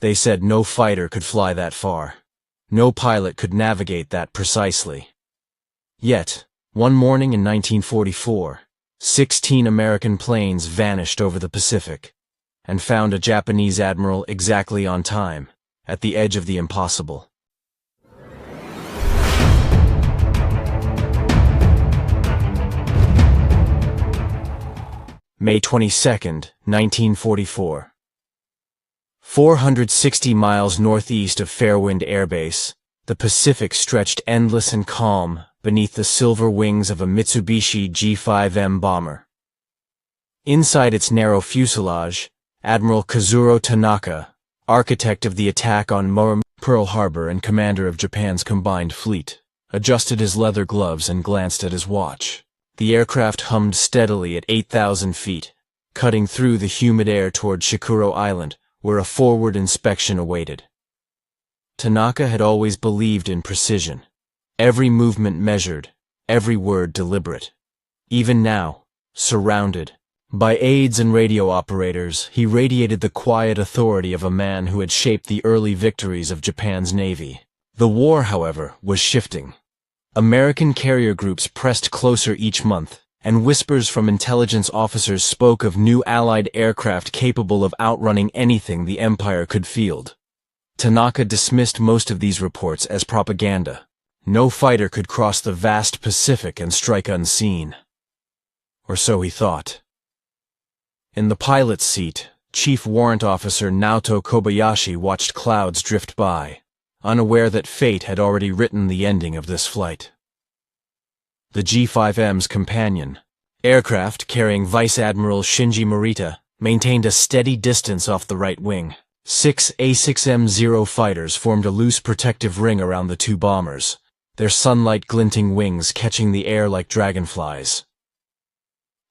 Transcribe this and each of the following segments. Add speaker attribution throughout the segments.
Speaker 1: They said no fighter could fly that far. No pilot could navigate that precisely. Yet, one morning in 1944, 16 American planes vanished over the Pacific and found a Japanese admiral exactly on time, at the edge of the impossible. May 22, 1944. 460 miles northeast of Fairwind Air Base, the Pacific stretched endless and calm beneath the silver wings of a Mitsubishi G5M bomber. Inside its narrow fuselage, Admiral Kazuro Tanaka, architect of the attack on Pearl Harbor and commander of Japan's combined fleet, adjusted his leather gloves and glanced at his watch. The aircraft hummed steadily at 8,000 feet, cutting through the humid air toward Shikuro Island, where a forward inspection awaited. Tanaka had always believed in precision. Every movement measured, every word deliberate. Even now, surrounded by aides and radio operators, he radiated the quiet authority of a man who had shaped the early victories of Japan's Navy. The war, however, was shifting. American carrier groups pressed closer each month, and whispers from intelligence officers spoke of new Allied aircraft capable of outrunning anything the Empire could field. Tanaka dismissed most of these reports as propaganda. No fighter could cross the vast Pacific and strike unseen. Or so he thought. In the pilot's seat, Chief Warrant Officer Naoto Kobayashi watched clouds drift by, unaware that fate had already written the ending of this flight. The G5M's companion, aircraft carrying Vice Admiral Shinji Morita, maintained a steady distance off the right wing. 6 A6M0 fighters formed a loose protective ring around the two bombers, their sunlight-glinting wings catching the air like dragonflies.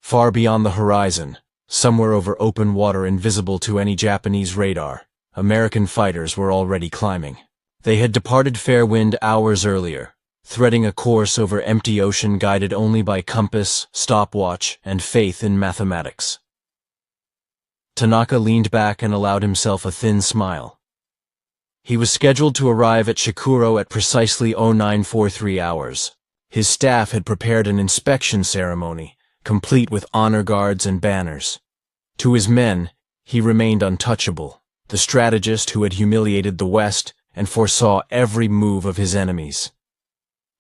Speaker 1: Far beyond the horizon, somewhere over open water invisible to any Japanese radar, American fighters were already climbing. They had departed Fairwind hours earlier, threading a course over empty ocean guided only by compass, stopwatch, and faith in mathematics. Tanaka leaned back and allowed himself a thin smile. He was scheduled to arrive at Shikuro at precisely 0943 hours. His staff had prepared an inspection ceremony, complete with honor guards and banners. To his men, he remained untouchable, the strategist who had humiliated the West and foresaw every move of his enemies.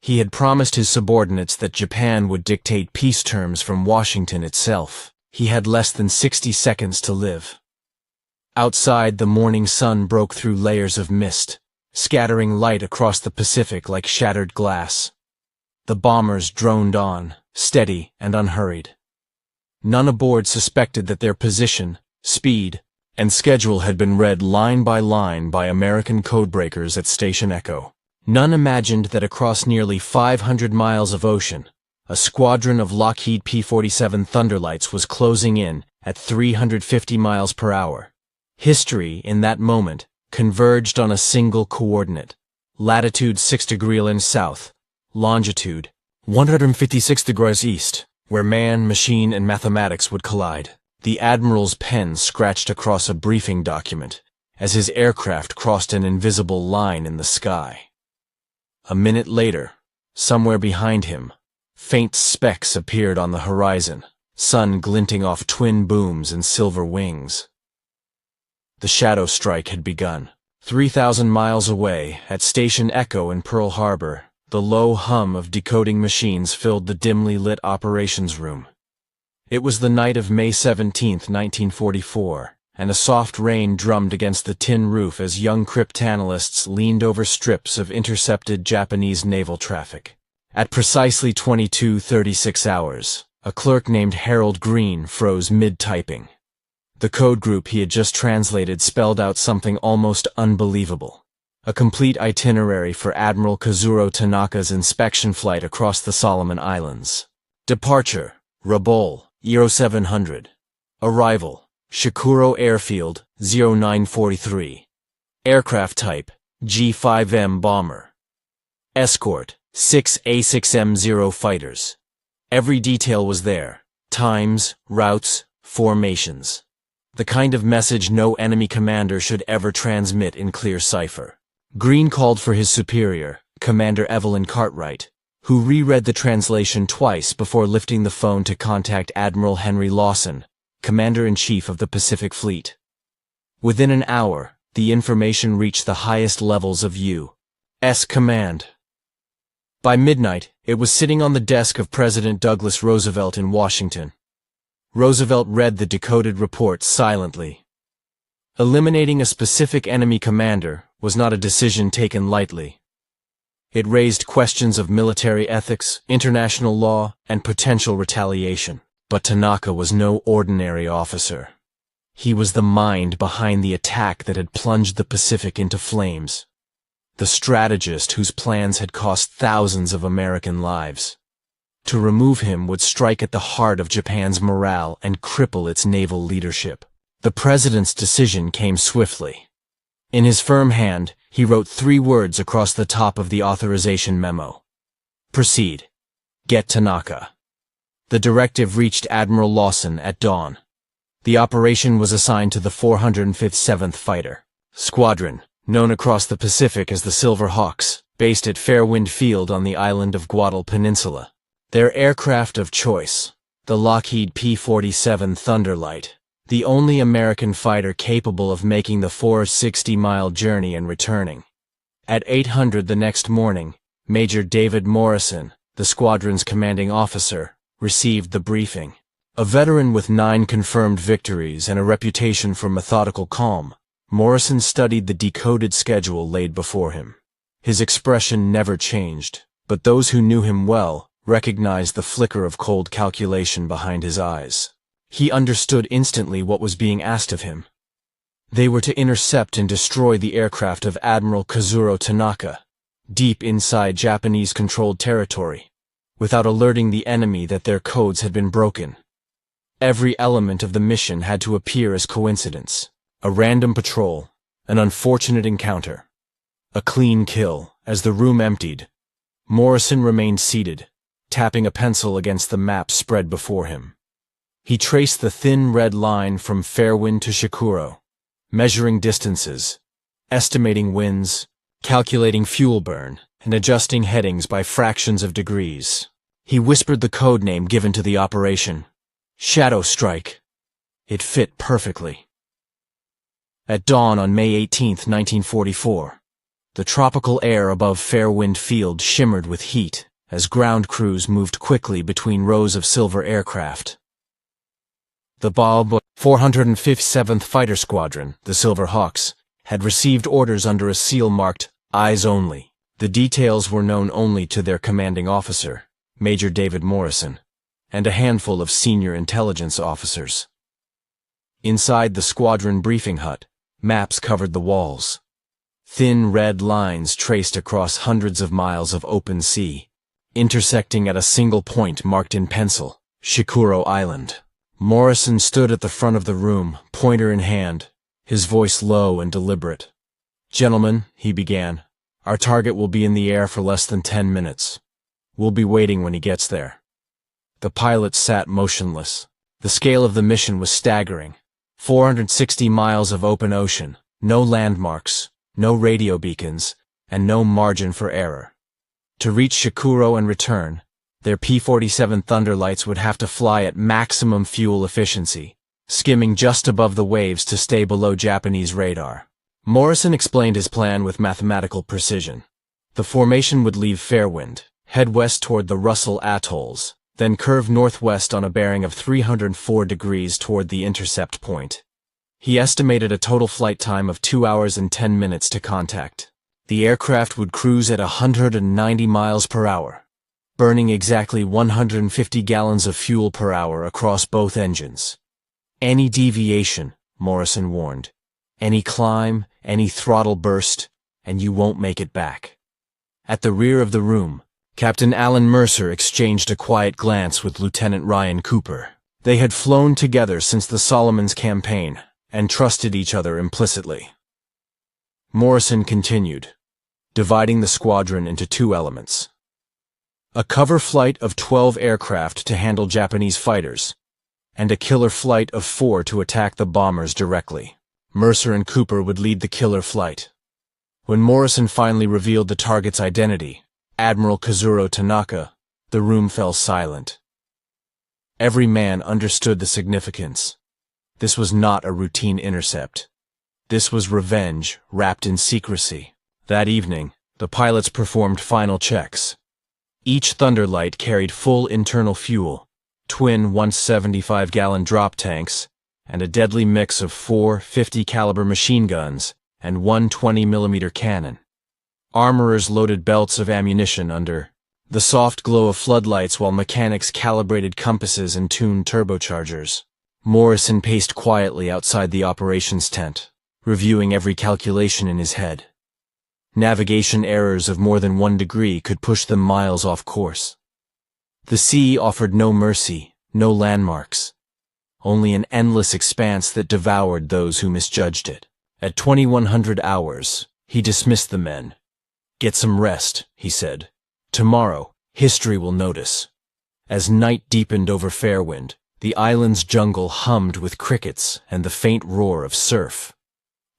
Speaker 1: He had promised his subordinates that Japan would dictate peace terms from Washington itself. He had less than 60 seconds to live. Outside, the morning sun broke through layers of mist, scattering light across the Pacific like shattered glass. The bombers droned on, steady and unhurried. None aboard suspected that their position, speed, and schedule had been read line by American codebreakers at Station Echo. None imagined that across nearly 500 miles of ocean, a squadron of Lockheed P-47 Thunderlights was closing in at 350 miles per hour. History, in that moment, converged on a single coordinate: latitude 6 degrees south, longitude 156 degrees east, where man, machine, and mathematics would collide. The Admiral's pen scratched across a briefing document as his aircraft crossed an invisible line in the sky. A minute later, somewhere behind him, faint specks appeared on the horizon, sun glinting off twin booms and silver wings. The shadow strike had begun. 3,000 miles away, at Station Echo in Pearl Harbor, the low hum of decoding machines filled the dimly lit operations room. It was the night of May 17, 1944, and a soft rain drummed against the tin roof as young cryptanalysts leaned over strips of intercepted Japanese naval traffic. At precisely 22:36 hours, a clerk named Harold Green froze mid-typing. The code group he had just translated spelled out something almost unbelievable: a complete itinerary for Admiral Kazuro Tanaka's inspection flight across the Solomon Islands. Departure, Rabaul, 0700. Arrival, Shikuro Airfield, 0943. Aircraft type, G5M bomber. Escort, 6 A6M0 fighters. Every detail was there: times, routes, formations. the kind of message no enemy commander should ever transmit in clear cipher. Green called for his superior, Commander Evelyn Cartwright, who reread the translation twice before lifting the phone to contact Admiral Henry Lawson, Commander-in-Chief of the Pacific Fleet. Within an hour, the information reached the highest levels of U.S. command. By midnight, it was sitting on the desk of President Douglas Roosevelt in Washington. Roosevelt read the decoded report silently. Eliminating a specific enemy commander was not a decision taken lightly. It raised questions of military ethics, international law, and potential retaliation. But Tanaka was no ordinary officer. He was the mind behind the attack that had plunged the Pacific into flames. The strategist whose plans had cost thousands of American lives. To remove him would strike at the heart of Japan's morale and cripple its naval leadership. The president's decision came swiftly. In his firm hand, he wrote 3 words across the top of the authorization memo. Proceed. Get Tanaka. The directive reached Admiral Lawson at dawn. The operation was assigned to the 405th 7th Fighter Squadron, known across the Pacific as the Silver Hawks, based at Fairwind Field on the island of Guadal Peninsula. Their aircraft of choice, the Lockheed P-47 Thunderlight, the only American fighter capable of making the 460-mile journey and returning. At 800 the next morning, Major David Morrison, the squadron's commanding officer, received the briefing. A veteran with 9 confirmed victories and a reputation for methodical calm, Morrison studied the decoded schedule laid before him. His expression never changed, but those who knew him well recognized the flicker of cold calculation behind his eyes. He understood instantly what was being asked of him. They were to intercept and destroy the aircraft of Admiral Kazuro Tanaka, deep inside Japanese-controlled territory, without alerting the enemy that their codes had been broken. Every element of the mission had to appear as coincidence. A random patrol, an unfortunate encounter, a clean kill. As the room emptied, Morrison remained seated, tapping a pencil against the map spread before him. He traced the thin red line from Fairwind to Shikuro, measuring distances, estimating winds, calculating fuel burn, and adjusting headings by fractions of degrees. He whispered the code name given to the operation. Shadow Strike. It fit perfectly. At dawn on May 18, 1944, the tropical air above Fairwind Field shimmered with heat as ground crews moved quickly between rows of silver aircraft. The 405th 7th Fighter Squadron, the Silver Hawks, had received orders under a seal marked Eyes Only. The details were known only to their commanding officer, Major David Morrison, and a handful of senior intelligence officers. Inside the squadron briefing hut, maps covered the walls. Thin red lines traced across hundreds of miles of open sea, intersecting at a single point marked in pencil, Shikuro Island. Morrison stood at the front of the room, pointer in hand, his voice low and deliberate. "Gentlemen," he began, "our target will be in the air for less than 10 minutes. We'll be waiting when he gets there." The pilots sat motionless. The scale of the mission was staggering. 460 miles of open ocean, no landmarks, no radio beacons, and no margin for error. To reach Shikuro and return, their P-47 Thunderlights would have to fly at maximum fuel efficiency, skimming just above the waves to stay below Japanese radar. Morrison explained his plan with mathematical precision. The formation would leave Fairwind, head west toward the Russell Atolls, then curve northwest on a bearing of 304 degrees toward the intercept point. He estimated a total flight time of 2 hours and 10 minutes to contact. The aircraft would cruise at 190 miles per hour, burning exactly 150 gallons of fuel per hour across both engines. Any deviation, Morrison warned, any climb, any throttle burst, and you won't make it back. At the rear of the room, Captain Alan Mercer exchanged a quiet glance with Lieutenant Ryan Cooper. They had flown together since the Solomons campaign and trusted each other implicitly. Morrison continued, dividing the squadron into 2 elements. A cover flight of 12 aircraft to handle Japanese fighters, and a killer flight of 4 to attack the bombers directly. Mercer and Cooper would lead the killer flight. When Morrison finally revealed the target's identity, Admiral Kazuro Tanaka, the room fell silent. Every man understood the significance. This was not a routine intercept. This was revenge wrapped in secrecy. That evening, the pilots performed final checks. Each Thunderlight carried full internal fuel, twin 175-gallon drop tanks, and a deadly mix of 4 50-caliber machine guns and 1 20mm cannon. Armorers loaded belts of ammunition under the soft glow of floodlights while mechanics calibrated compasses and tuned turbochargers. Morrison paced quietly outside the operations tent, reviewing every calculation in his head. Navigation errors of more than 1 degree could push them miles off course. The sea offered no mercy, no landmarks. Only an endless expanse that devoured those who misjudged it. At 2100 hours, he dismissed the men. "Get some rest," he said. "Tomorrow, history will notice." As night deepened over Fairwind, the island's jungle hummed with crickets and the faint roar of surf.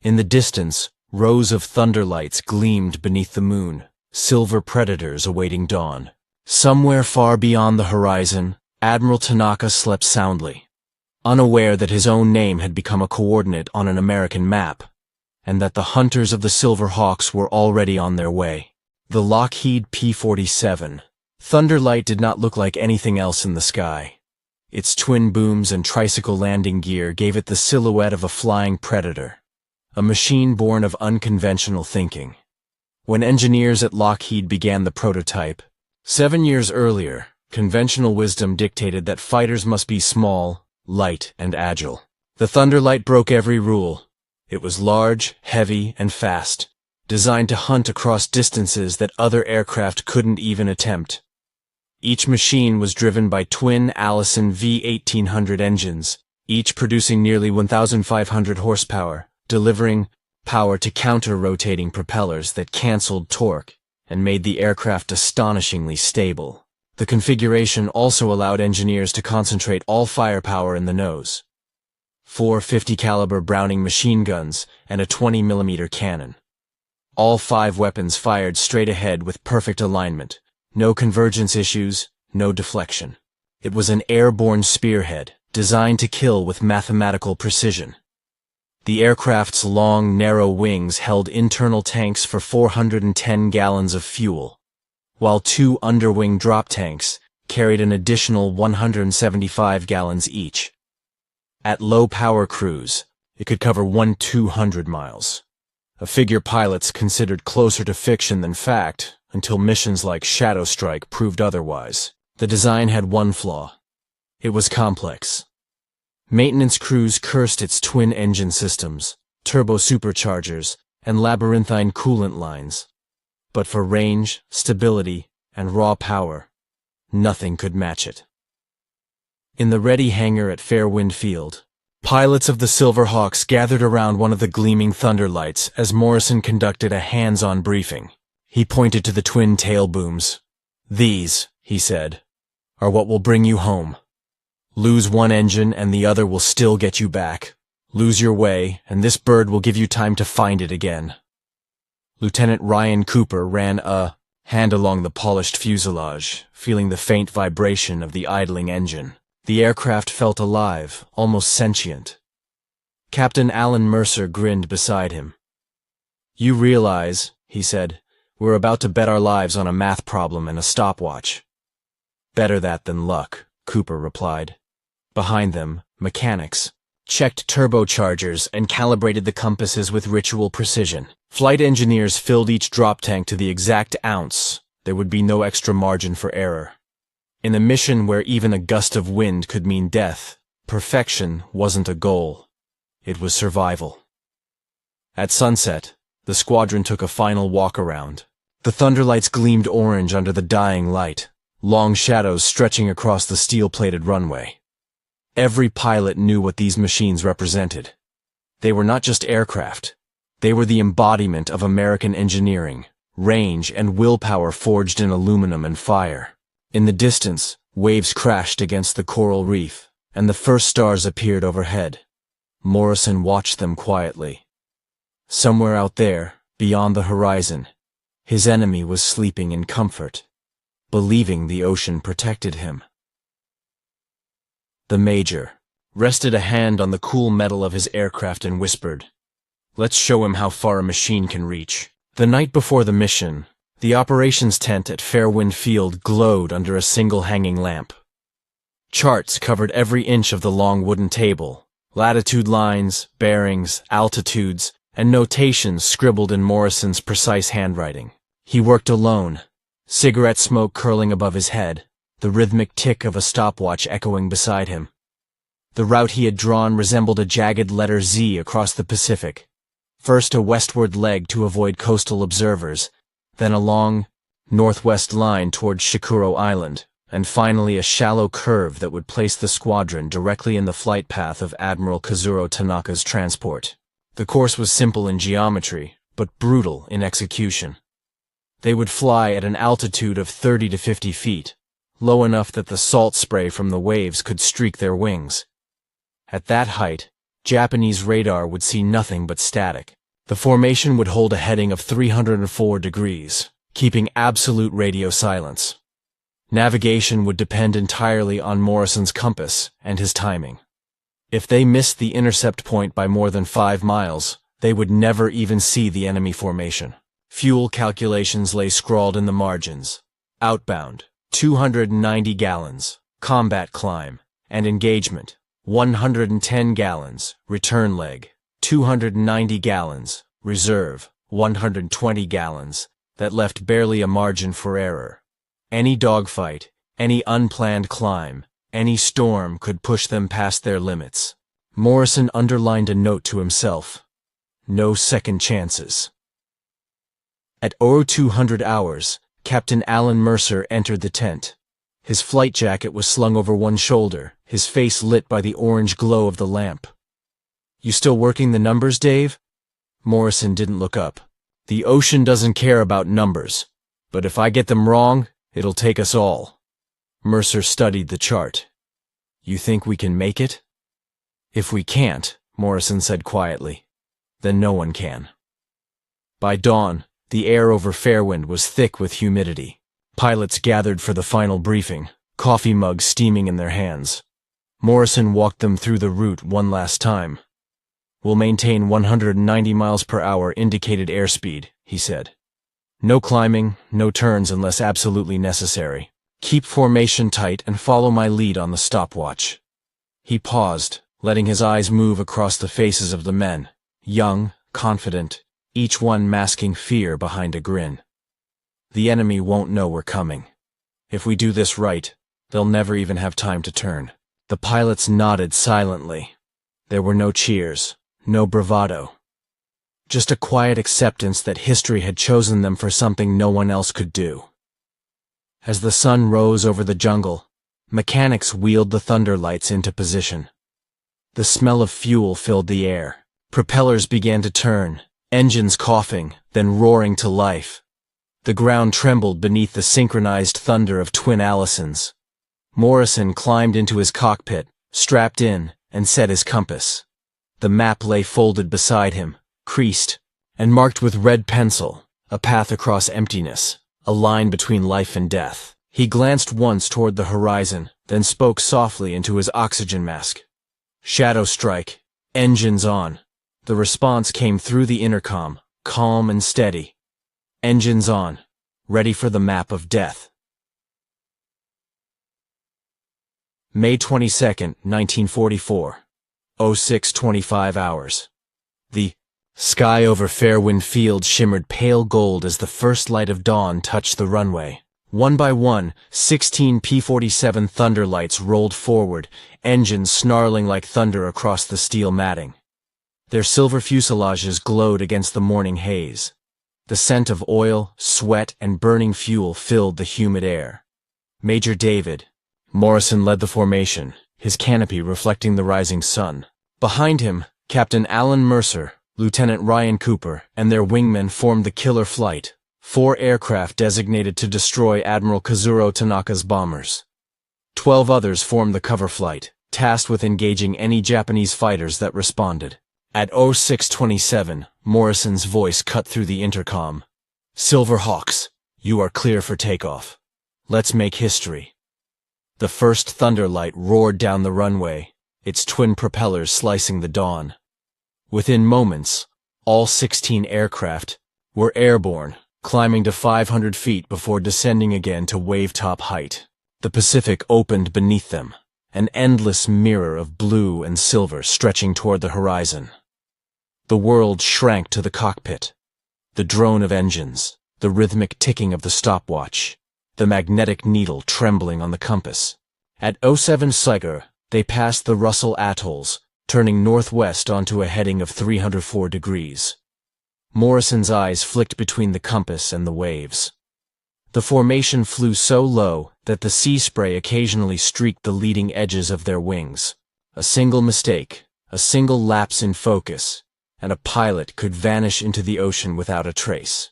Speaker 1: In the distance, rows of Thunderlights gleamed beneath the moon, silver predators awaiting dawn. Somewhere far beyond the horizon, Admiral Tanaka slept soundly, unaware that his own name had become a coordinate on an American map, and that the hunters of the Silver Hawks were already on their way. The Lockheed P-47 Thunderlight did not look like anything else in the sky. Its twin booms and tricycle landing gear gave it the silhouette of a flying predator, a machine born of unconventional thinking. When engineers at Lockheed began the prototype, 7 years earlier, conventional wisdom dictated that fighters must be small, light, and agile. The Thunderlight broke every rule. It was large, heavy, and fast, designed to hunt across distances that other aircraft couldn't even attempt. Each machine was driven by twin Allison V1800 engines, each producing nearly 1,500 horsepower, delivering power to counter-rotating propellers that canceled torque and made the aircraft astonishingly stable. The configuration also allowed engineers to concentrate all firepower in the nose. 4 50-caliber Browning machine guns and a 20mm cannon. All 5 weapons fired straight ahead with perfect alignment. No convergence issues, no deflection. It was an airborne spearhead, designed to kill with mathematical precision. The aircraft's long, narrow wings held internal tanks for 410 gallons of fuel, while 2 underwing drop tanks carried an additional 175 gallons each. At low power cruise, it could cover 200 miles. A figure pilots considered closer to fiction than fact, until missions like Shadow Strike proved otherwise. The design had one flaw. It was complex. Maintenance crews cursed its twin-engine systems, turbo superchargers, and labyrinthine coolant lines. But for range, stability, and raw power, nothing could match it. In the ready hangar at Fairwind Field, pilots of the Silver Hawks gathered around one of the gleaming Thunderlights as Morrison conducted a hands-on briefing. He pointed to the twin tail booms. "These," he said, "are what will bring you home. Lose one engine and the other will still get you back. Lose your way, and this bird will give you time to find it again." Lieutenant Ryan Cooper ran a hand along the polished fuselage, feeling the faint vibration of the idling engine. The aircraft felt alive, almost sentient. Captain Alan Mercer grinned beside him. "You realize," he said, "we're about to bet our lives on a math problem and a stopwatch." "Better that than luck," Cooper replied. Behind them, mechanics checked turbochargers and calibrated the compasses with ritual precision. Flight engineers filled each drop tank to the exact ounce. There would be no extra margin for error. In a mission where even a gust of wind could mean death, perfection wasn't a goal. It was survival. At sunset, the squadron took a final walk around. The Thunderlights gleamed orange under the dying light, long shadows stretching across the steel-plated runway. Every pilot knew what these machines represented. They were not just aircraft. They were the embodiment of American engineering, range and willpower forged in aluminum and fire. In the distance, waves crashed against the coral reef, and the first stars appeared overhead. Morrison watched them quietly. Somewhere out there, beyond the horizon, his enemy was sleeping in comfort, believing the ocean protected him. The Major rested a hand on the cool metal of his aircraft and whispered, "Let's show him how far a machine can reach." The night before the mission, the operations tent at Fairwind Field glowed under a single hanging lamp. Charts covered every inch of the long wooden table, latitude lines, bearings, altitudes, and notations scribbled in Morrison's precise handwriting. He worked alone, cigarette smoke curling above his head, the rhythmic tick of a stopwatch echoing beside him. The route he had drawn resembled a jagged letter Z across the Pacific. First a westward leg to avoid coastal observers, then a long, northwest line toward Shikuro Island, and finally a shallow curve that would place the squadron directly in the flight path of Admiral Kazuro Tanaka's transport. The course was simple in geometry, but brutal in execution. They would fly at an altitude of 30 to 50 feet, low enough that the salt spray from the waves could streak their wings. At that height, Japanese radar would see nothing but static. The formation would hold a heading of 304 degrees, keeping absolute radio silence. Navigation would depend entirely on Morrison's compass and his timing. If they missed the intercept point by more than 5 miles, they would never even see the enemy formation. Fuel calculations lay scrawled in the margins. Outbound, 290 gallons, combat climb, and engagement, 110 gallons, return leg, 290 gallons, reserve, 120 gallons, that left barely a margin for error. Any dogfight, any unplanned climb, any storm could push them past their limits. Morrison underlined a note to himself. No second chances. At 0200 hours, Captain Alan Mercer entered the tent. His flight jacket was slung over one shoulder, his face lit by the orange glow of the lamp. "You still working the numbers, Dave?" Morrison didn't look up. "The ocean doesn't care about numbers, but if I get them wrong, it'll take us all." Mercer studied the chart. "You think we can make it?" "If we can't," Morrison said quietly, "then no one can." By dawn, the air over Fairwind was thick with humidity. Pilots gathered for the final briefing, coffee mugs steaming in their hands. Morrison walked them through the route one last time. "We'll maintain 190 miles per hour indicated airspeed," he said. "No climbing, no turns unless absolutely necessary. Keep formation tight and follow my lead on the stopwatch." He paused, letting his eyes move across the faces of the men, young, confident, each one masking fear behind a grin. "The enemy won't know we're coming. If we do this right, they'll never even have time to turn." The pilots nodded silently. There were no cheers, no bravado. Just a quiet acceptance that history had chosen them for something no one else could do. As the sun rose over the jungle, mechanics wheeled the Thunderlights into position. The smell of fuel filled the air. Propellers began to turn, engines coughing, then roaring to life. The ground trembled beneath the synchronized thunder of twin Allisons. Morrison climbed into his cockpit, strapped in, and set his compass. The map lay folded beside him, creased, and marked with red pencil, a path across emptiness, a line between life and death. He glanced once toward the horizon, then spoke softly into his oxygen mask. "Shadow strike, engines on." The response came through the intercom, calm and steady. "Engines on, ready for the map of death." May 22, 1944, 06:25 hours. The sky over Fairwind Field shimmered pale gold as the first light of dawn touched the runway. One by one, 16 P-47 Thunderlights rolled forward, engines snarling like thunder across the steel matting. Their silver fuselages glowed against the morning haze. The scent of oil, sweat, and burning fuel filled the humid air. Major David Morrison led the formation, his canopy reflecting the rising sun. Behind him, Captain Alan Mercer, Lieutenant Ryan Cooper, and their wingmen formed the killer flight, 4 aircraft designated to destroy Admiral Kazuro Tanaka's bombers. 12 others formed the cover flight, tasked with engaging any Japanese fighters that responded. At 0627, Morrison's voice cut through the intercom. "Silver Hawks, you are clear for takeoff. Let's make history." The first Thunderlight roared down the runway, its twin propellers slicing the dawn. Within moments, all 16 aircraft were airborne, climbing to 500 feet before descending again to wave-top height. The Pacific opened beneath them, an endless mirror of blue and silver stretching toward the horizon. The world shrank to the cockpit, the drone of engines, the rhythmic ticking of the stopwatch, the magnetic needle trembling on the compass. At 07 Siger, they passed the Russell Atolls, turning northwest onto a heading of 304 degrees. Morrison's eyes flicked between the compass and the waves. The formation flew so low that the sea spray occasionally streaked the leading edges of their wings. A single mistake, a single lapse in focus, and a pilot could vanish into the ocean without a trace.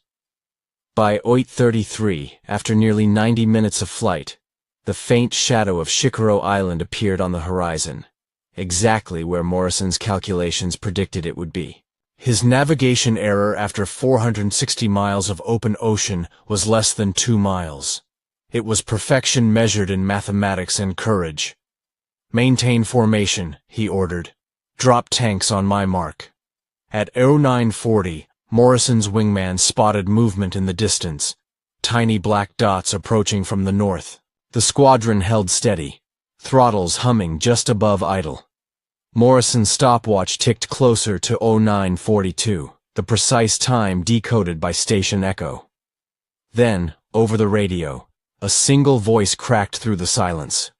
Speaker 1: By 08:33, after nearly 90 minutes of flight, the faint shadow of Shikuro Island appeared on the horizon, exactly where Morrison's calculations predicted it would be. His navigation error after 460 miles of open ocean was less than 2 miles. It was perfection measured in mathematics and courage. "Maintain formation," he ordered. "Drop tanks on my mark." At 0940, Morrison's wingman spotted movement in the distance, tiny black dots approaching from the north. The squadron held steady, throttles humming just above idle. Morrison's stopwatch ticked closer to 0942, the precise time decoded by station echo. Then, over the radio, a single voice cracked through the silence.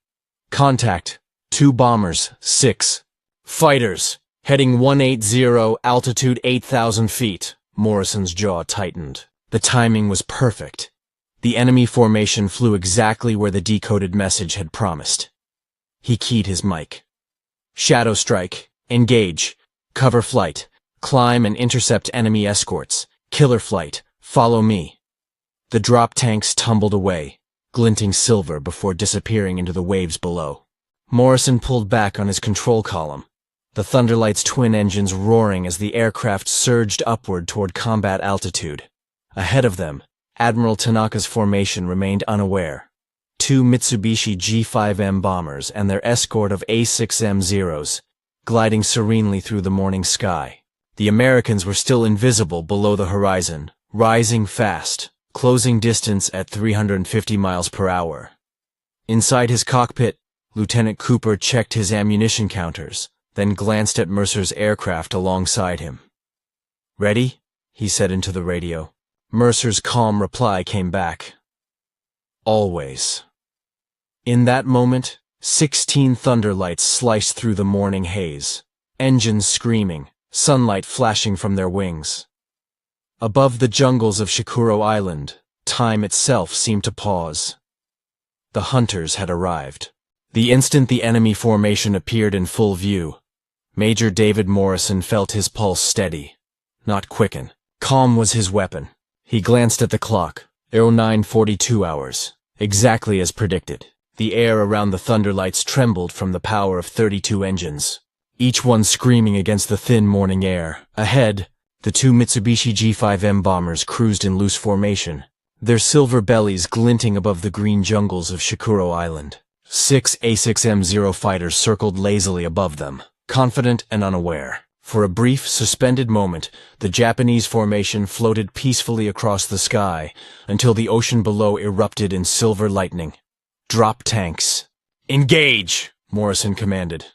Speaker 1: "Contact, 2 bombers, 6 fighters, heading 180, altitude 8,000 feet. Morrison's jaw tightened. The timing was perfect. The enemy formation flew exactly where the decoded message had promised. He keyed his mic. "Shadow strike, engage, cover flight, climb and intercept enemy escorts, killer flight, follow me." The drop tanks tumbled away, glinting silver before disappearing into the waves below. Morrison pulled back on his control column, the Thunderlight's twin engines roaring as the aircraft surged upward toward combat altitude. Ahead of them, Admiral Tanaka's formation remained unaware. 2 Mitsubishi G5M bombers and their escort of A6M0s, gliding serenely through the morning sky. The Americans were still invisible below the horizon, rising fast, closing distance at 350 miles per hour. Inside his cockpit, Lieutenant Cooper checked his ammunition counters, then glanced at Mercer's aircraft alongside him. "Ready?" he said into the radio. Mercer's calm reply came back. "Always." In that moment, 16 Thunderlights sliced through the morning haze, engines screaming, sunlight flashing from their wings. Above the jungles of Shikuro Island, time itself seemed to pause. The hunters had arrived. The instant the enemy formation appeared in full view, Major David Morrison felt his pulse steady, not quicken. Calm was his weapon. He glanced at the clock, 0942 hours, exactly as predicted. The air around the Thunderlights trembled from the power of 32 engines, each one screaming against the thin morning air. Ahead, the 2 Mitsubishi G5M bombers cruised in loose formation, their silver bellies glinting above the green jungles of Shikuro Island. 6 A6M0 fighters circled lazily above them, confident and unaware. For a brief, suspended moment, the Japanese formation floated peacefully across the sky until the ocean below erupted in silver lightning. "Drop tanks. Engage!" Morrison commanded.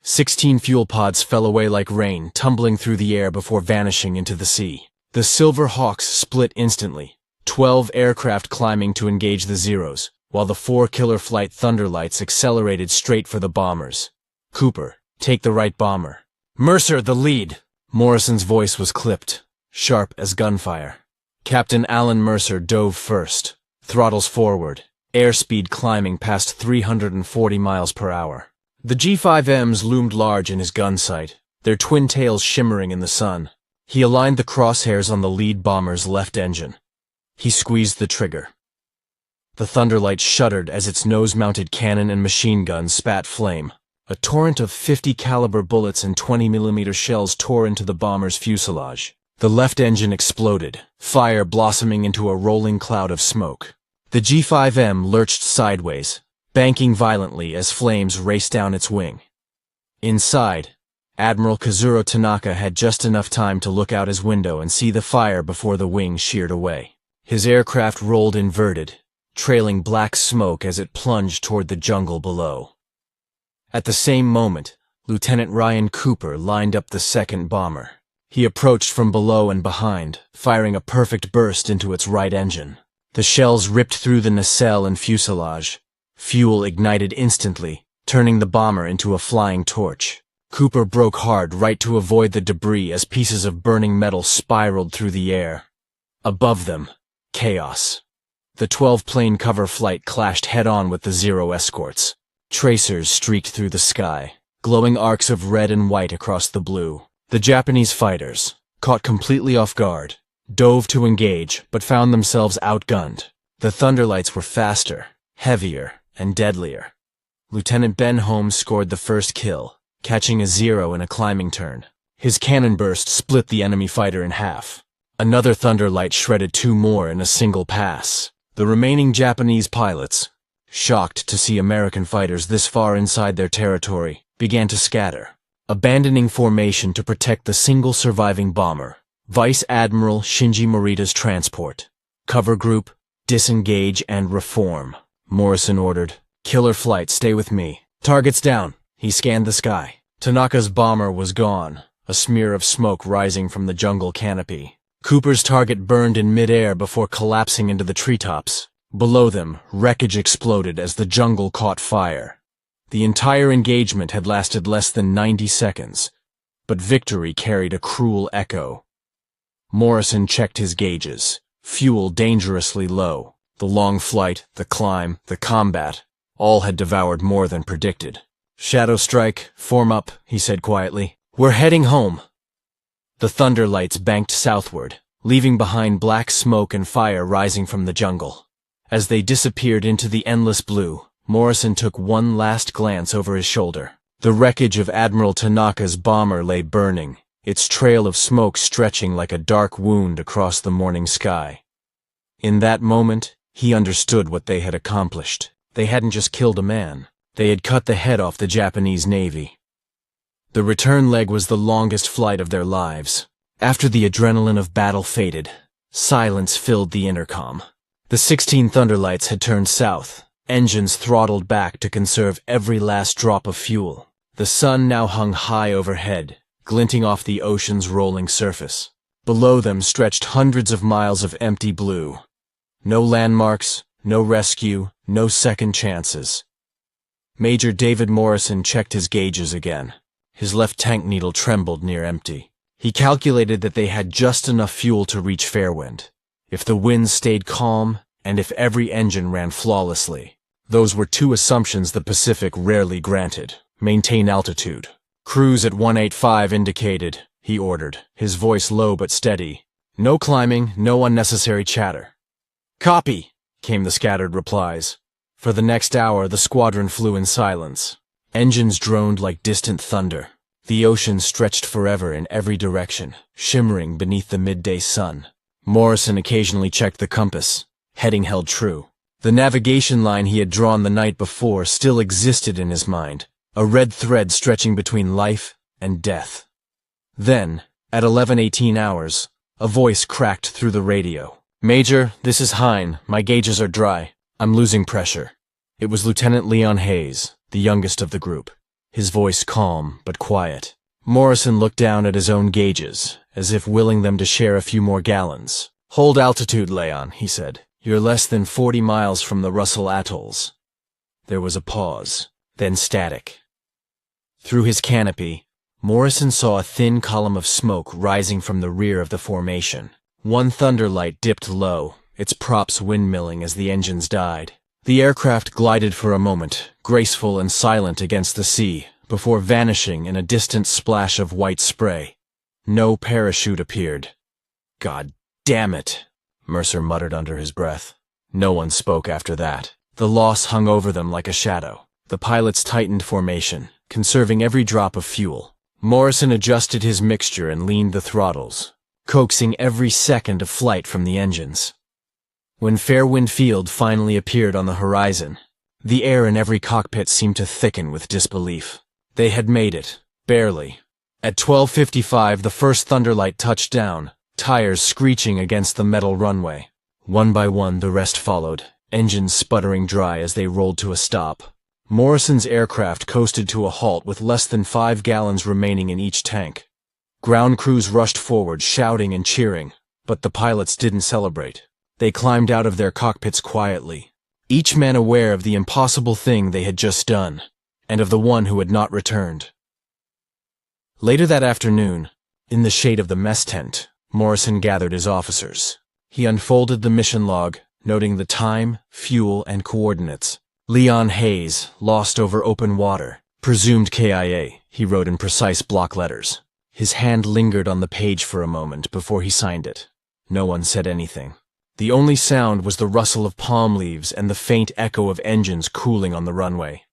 Speaker 1: 16 fuel pods fell away like rain, tumbling through the air before vanishing into the sea. The Silver Hawks split instantly, 12 aircraft climbing to engage the Zeros, while the 4 Killer Flight Thunderlights accelerated straight for the bombers. "Cooper, take the right bomber. Mercer, the lead." Morrison's voice was clipped, sharp as gunfire. Captain Alan Mercer dove first, throttles forward, airspeed climbing past 340 miles per hour. The G5Ms loomed large in his gun sight, their twin tails shimmering in the sun. He aligned the crosshairs on the lead bomber's left engine. He squeezed the trigger. The Thunderlight shuddered as its nose-mounted cannon and machine gun spat flame. A torrent of 50 caliber bullets and 20mm shells tore into the bomber's fuselage. The left engine exploded, fire blossoming into a rolling cloud of smoke. The G5M lurched sideways, banking violently as flames raced down its wing. Inside, Admiral Kazuro Tanaka had just enough time to look out his window and see the fire before the wing sheared away. His aircraft rolled inverted, trailing black smoke as it plunged toward the jungle below. At the same moment, Lieutenant Ryan Cooper lined up the second bomber. He approached from below and behind, firing a perfect burst into its right engine. The shells ripped through the nacelle and fuselage. Fuel ignited instantly, turning the bomber into a flying torch. Cooper broke hard right to avoid the debris as pieces of burning metal spiraled through the air. Above them, chaos. The 12-plane cover flight clashed head-on with the Zero escorts. Tracers streaked through the sky, glowing arcs of red and white across the blue. The Japanese fighters, caught completely off guard, dove to engage but found themselves outgunned. The Thunderlights were faster, heavier, and deadlier. Lieutenant Ben Holmes scored the first kill, catching a Zero in a climbing turn. His cannon burst split the enemy fighter in half. Another Thunderlight shredded 2 more in a single pass. The remaining Japanese pilots, shocked to see American fighters this far inside their territory, began to scatter, abandoning formation to protect the single surviving bomber, Vice Admiral Shinji Morita's transport. Cover group, disengage and reform, Morrison ordered. Killer flight, stay with me. Targets down. He scanned the sky. Tanaka's bomber was gone, a smear of smoke rising from the jungle canopy. Cooper's target burned in midair before collapsing into the treetops. Below them, wreckage exploded as the jungle caught fire. The entire engagement had lasted less than 90 seconds, but victory carried a cruel echo. Morrison checked his gauges, fuel dangerously low. The long flight, the climb, the combat, all had devoured more than predicted. Shadow strike, form up, he said quietly. We're heading home. The Thunderlights banked southward, leaving behind black smoke and fire rising from the jungle. As they disappeared into the endless blue, Morrison took one last glance over his shoulder. The wreckage of Admiral Tanaka's bomber lay burning, its trail of smoke stretching like a dark wound across the morning sky. In that moment, he understood what they had accomplished. They hadn't just killed a man. They had cut the head off the Japanese Navy. The return leg was the longest flight of their lives. After the adrenaline of battle faded, silence filled the intercom. The 16 Thunderlights had turned south, engines throttled back to conserve every last drop of fuel. The sun now hung high overhead, glinting off the ocean's rolling surface. Below them stretched hundreds of miles of empty blue. No landmarks, no rescue, no second chances. Major David Morrison checked his gauges again. His left tank needle trembled near empty. He calculated that they had just enough fuel to reach Fairwind. If the winds stayed calm, and if every engine ran flawlessly. Those were 2 assumptions the Pacific rarely granted. Maintain altitude. Cruise at 185 indicated, he ordered, his voice low but steady. No climbing, no unnecessary chatter. Copy, came the scattered replies. For the next hour, the squadron flew in silence. Engines droned like distant thunder. The ocean stretched forever in every direction, shimmering beneath the midday sun. Morrison occasionally checked the compass. Heading held true. The navigation line he had drawn the night before still existed in his mind, a red thread stretching between life and death. Then, at 11:18 hours, a voice cracked through the radio. Major, this is Hine. My gauges are dry. I'm losing pressure. It was Lieutenant Leon Hayes, the youngest of the group, his voice calm but quiet. Morrison looked down at his own gauges, as if willing them to share a few more gallons. Hold altitude, Leon, he said. You're less than 40 miles from the Russell Atolls. There was a pause, then static. Through his canopy, Morrison saw a thin column of smoke rising from the rear of the formation. One Thunderlight dipped low, its props windmilling as the engines died. The aircraft glided for a moment, graceful and silent against the sea, before vanishing in a distant splash of white spray. No parachute appeared. God damn it, Mercer muttered under his breath. No one spoke after that. The loss hung over them like a shadow. The pilots tightened formation, conserving every drop of fuel. Morrison adjusted his mixture and leaned the throttles, coaxing every second of flight from the engines. When Fairwind Field finally appeared on the horizon, the air in every cockpit seemed to thicken with disbelief. They had made it, barely. At 12:55, the first Thunderlight touched down, tires screeching against the metal runway. One by one, the rest followed, engines sputtering dry as they rolled to a stop. Morrison's aircraft coasted to a halt with less than 5 gallons remaining in each tank. Ground crews rushed forward, shouting and cheering, but the pilots didn't celebrate. They climbed out of their cockpits quietly, each man aware of the impossible thing they had just done, and of the one who had not returned. Later that afternoon, in the shade of the mess tent, Morrison gathered his officers. He unfolded the mission log, noting the time, fuel, and coordinates. Leon Hayes, lost over open water. Presumed KIA, he wrote in precise block letters. His hand lingered on the page for a moment before he signed it. No one said anything. The only sound was the rustle of palm leaves and the faint echo of engines cooling on the runway.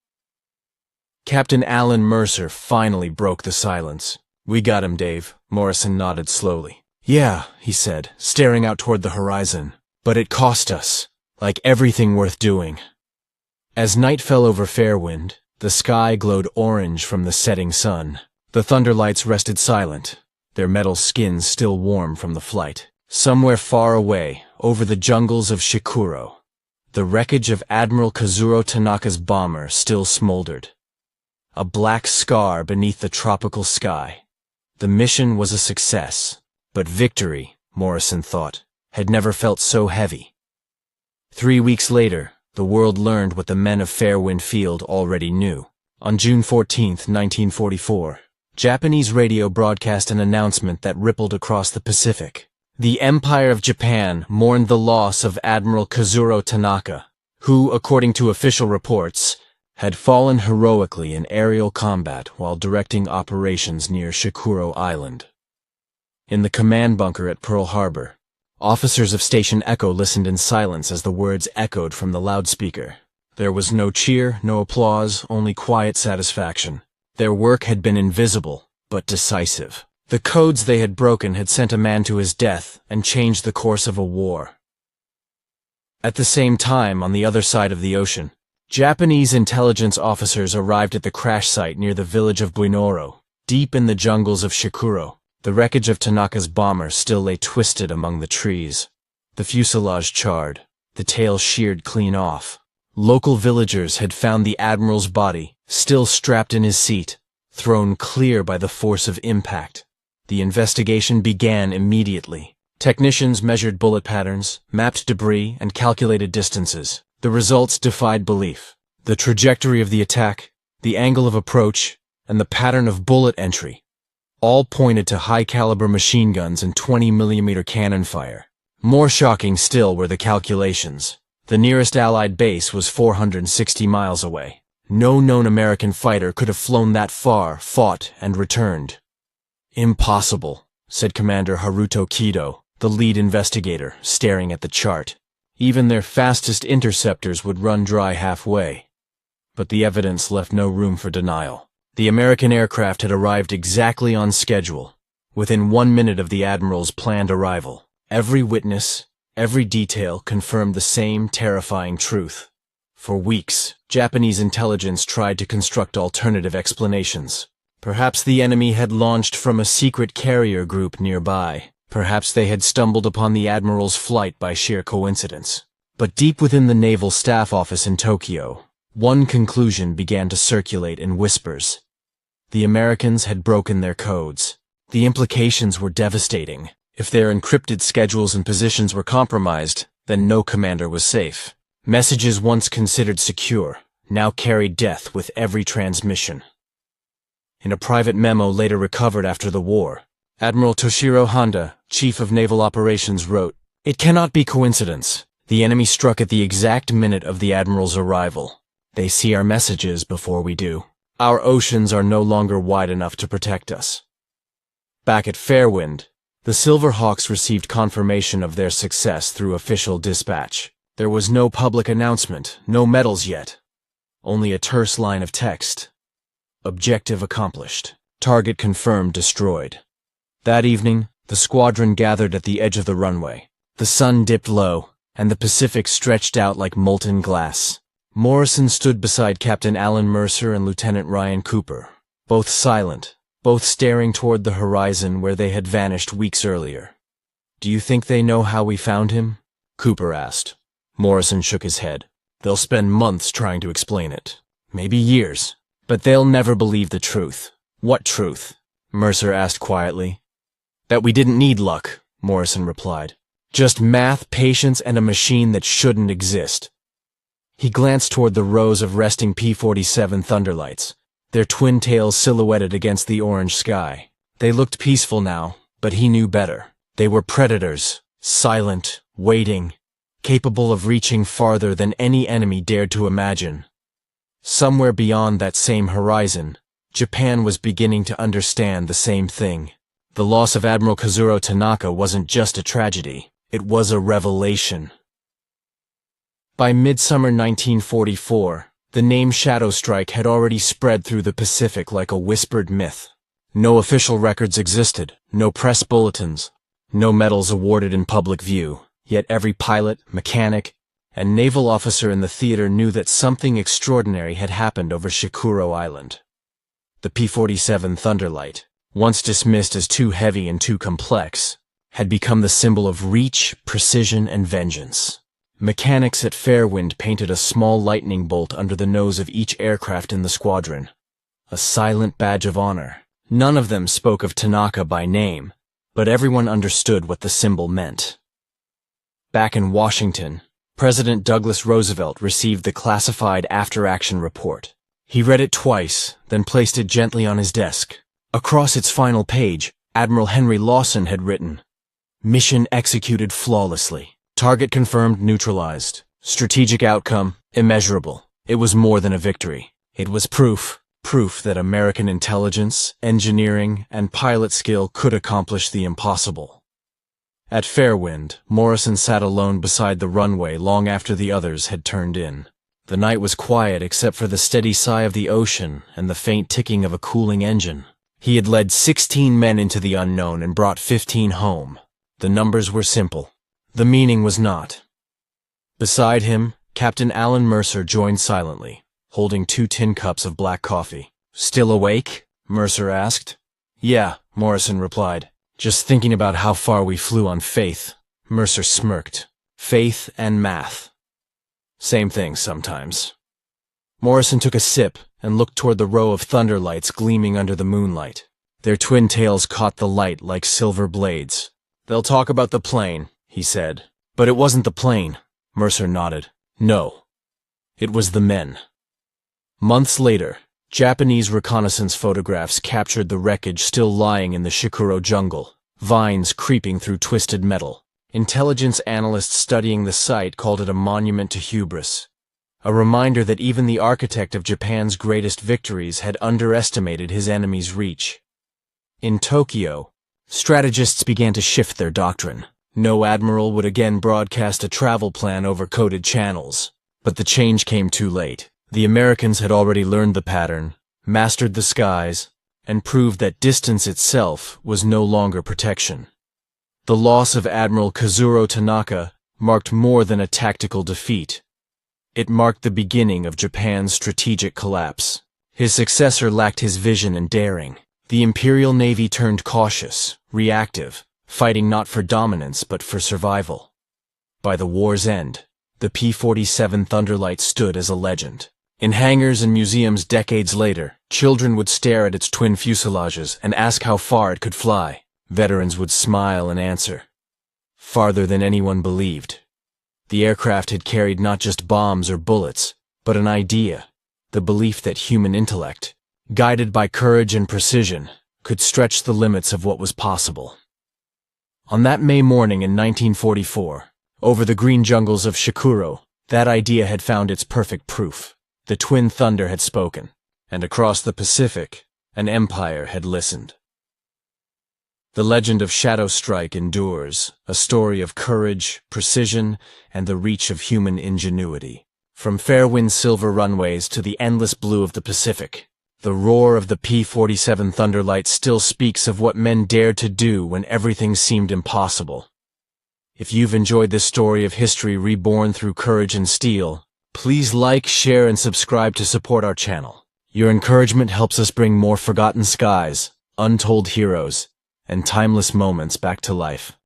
Speaker 1: Captain Alan Mercer finally broke the silence. "We got him, Dave," Morrison nodded slowly. "Yeah," he said, staring out toward the horizon. "But it cost us, like everything worth doing." As night fell over Fairwind, the sky glowed orange from the setting sun. The Thunderlights rested silent, their metal skins still warm from the flight. Somewhere far away, over the jungles of Shikuro, the wreckage of Admiral Kazuro Tanaka's bomber still smoldered. A black scar beneath the tropical sky. The mission was a success, but victory, Morrison thought, had never felt so heavy. 3 weeks later, the world learned what the men of Fairwind Field already knew. On June 14, 1944, Japanese radio broadcast an announcement that rippled across the Pacific. The Empire of Japan mourned the loss of Admiral Kazuro Tanaka, who, according to official reports, had fallen heroically in aerial combat while directing operations near Shikuro Island. In the command bunker at Pearl Harbor, officers of Station Echo listened in silence as the words echoed from the loudspeaker. There was no cheer, no applause, only quiet satisfaction. Their work had been invisible, but decisive. The codes they had broken had sent a man to his death and changed the course of a war. At the same time, on the other side of the ocean, Japanese intelligence officers arrived at the crash site near the village of Buinoro, deep in the jungles of Shikuro. The wreckage of Tanaka's bomber still lay twisted among the trees. The fuselage charred, the tail sheared clean off. Local villagers had found the admiral's body, still strapped in his seat, thrown clear by the force of impact. The investigation began immediately. Technicians measured bullet patterns, mapped debris, and calculated distances. The results defied belief. The trajectory of the attack, the angle of approach, and the pattern of bullet entry all pointed to high-caliber machine guns and 20mm cannon fire. More shocking still were the calculations. The nearest Allied base was 460 miles away. No known American fighter could have flown that far, fought, and returned. "Impossible," said Commander Haruto Kido, the lead investigator, staring at the chart. Even their fastest interceptors would run dry halfway. But the evidence left no room for denial. The American aircraft had arrived exactly on schedule, within 1 minute of the Admiral's planned arrival. Every witness, every detail confirmed the same terrifying truth. For weeks, Japanese intelligence tried to construct alternative explanations. Perhaps the enemy had launched from a secret carrier group nearby. Perhaps they had stumbled upon the Admiral's flight by sheer coincidence. But deep within the Naval Staff Office in Tokyo, one conclusion began to circulate in whispers. The Americans had broken their codes. The implications were devastating. If their encrypted schedules and positions were compromised, then no commander was safe. Messages once considered secure now carried death with every transmission. In a private memo later recovered after the war, Admiral Toshiro Honda, Chief of Naval Operations, wrote, "It cannot be coincidence. The enemy struck at the exact minute of the Admiral's arrival. They see our messages before we do. Our oceans are no longer wide enough to protect us." Back at Fairwind, the Silverhawks received confirmation of their success through official dispatch. There was no public announcement, no medals yet. Only a terse line of text. Objective accomplished. Target confirmed destroyed. That evening, the squadron gathered at the edge of the runway. The sun dipped low, and the Pacific stretched out like molten glass. Morrison stood beside Captain Alan Mercer and Lieutenant Ryan Cooper, both silent, both staring toward the horizon where they had vanished weeks earlier. "Do you think they know how we found him?" Cooper asked. Morrison shook his head. "They'll spend months trying to explain it. Maybe years. But they'll never believe the truth." "What truth?" Mercer asked quietly. "That we didn't need luck," Morrison replied. "Just math, patience, and a machine that shouldn't exist." He glanced toward the rows of resting P-47 Thunderlights, their twin tails silhouetted against the orange sky. They looked peaceful now, but he knew better. They were predators, silent, waiting, capable of reaching farther than any enemy dared to imagine. Somewhere beyond that same horizon, Japan was beginning to understand the same thing. The loss of Admiral Kazuro Tanaka wasn't just a tragedy, it was a revelation. By midsummer 1944, the name Shadow Strike had already spread through the Pacific like a whispered myth. No official records existed, no press bulletins, no medals awarded in public view, yet every pilot, mechanic, and naval officer in the theater knew that something extraordinary had happened over Shikuro Island. The P-47 Thunderlight, once dismissed as too heavy and too complex, had become the symbol of reach, precision, and vengeance. Mechanics at Fairwind painted a small lightning bolt under the nose of each aircraft in the squadron. A silent badge of honor. None of them spoke of Tanaka by name, but everyone understood what the symbol meant. Back in Washington, President Douglas Roosevelt received the classified after-action report. He read it twice, then placed it gently on his desk. Across its final page, Admiral Henry Lawson had written, "Mission executed flawlessly. Target confirmed neutralized. Strategic outcome, immeasurable. It was more than a victory. It was proof that American intelligence, engineering, and pilot skill could accomplish the impossible." At Fairwind, Morrison sat alone beside the runway long after the others had turned in. The night was quiet except for the steady sigh of the ocean and the faint ticking of a cooling engine. He had led 16 men into the unknown and brought 15 home. The numbers were simple. The meaning was not. Beside him, Captain Alan Mercer joined silently, holding 2 tin cups of black coffee. "Still awake?" Mercer asked. "Yeah," Morrison replied. "Just thinking about how far we flew on faith." Mercer smirked. "Faith and math. Same thing sometimes." Morrison took a sip and looked toward the row of Thunderlights gleaming under the moonlight. Their twin tails caught the light like silver blades. "They'll talk about the plane," he said. "But it wasn't the plane." Mercer nodded. "No. It was the men." Months later, Japanese reconnaissance photographs captured the wreckage still lying in the Shikuro jungle, vines creeping through twisted metal. Intelligence analysts studying the site called it a monument to hubris, a reminder that even the architect of Japan's greatest victories had underestimated his enemy's reach. In Tokyo, strategists began to shift their doctrine. No admiral would again broadcast a travel plan over coded channels. But the change came too late. The Americans had already learned the pattern, mastered the skies, and proved that distance itself was no longer protection. The loss of Admiral Kazuro Tanaka marked more than a tactical defeat. It marked the beginning of Japan's strategic collapse. His successor lacked his vision and daring. The Imperial Navy turned cautious, reactive, fighting not for dominance but for survival. By the war's end, the P-47 Thunderlight stood as a legend. In hangars and museums decades later, children would stare at its twin fuselages and ask how far it could fly. Veterans would smile and answer, farther than anyone believed. The aircraft had carried not just bombs or bullets, but an idea, the belief that human intellect, guided by courage and precision, could stretch the limits of what was possible. On that May morning in 1944, over the green jungles of Shikuro, that idea had found its perfect proof. The twin thunder had spoken, and across the Pacific, an empire had listened. The legend of Shadow Strike endures, a story of courage, precision, and the reach of human ingenuity. From Fairwind's silver runways to the endless blue of the Pacific, The roar of the P-47 Thunderlight still speaks of what men dared to do when everything seemed impossible. If you've enjoyed this story of history reborn through courage and steel, please like, share, and subscribe to support our channel. Your encouragement helps us bring more forgotten skies, untold heroes, and timeless moments back to life.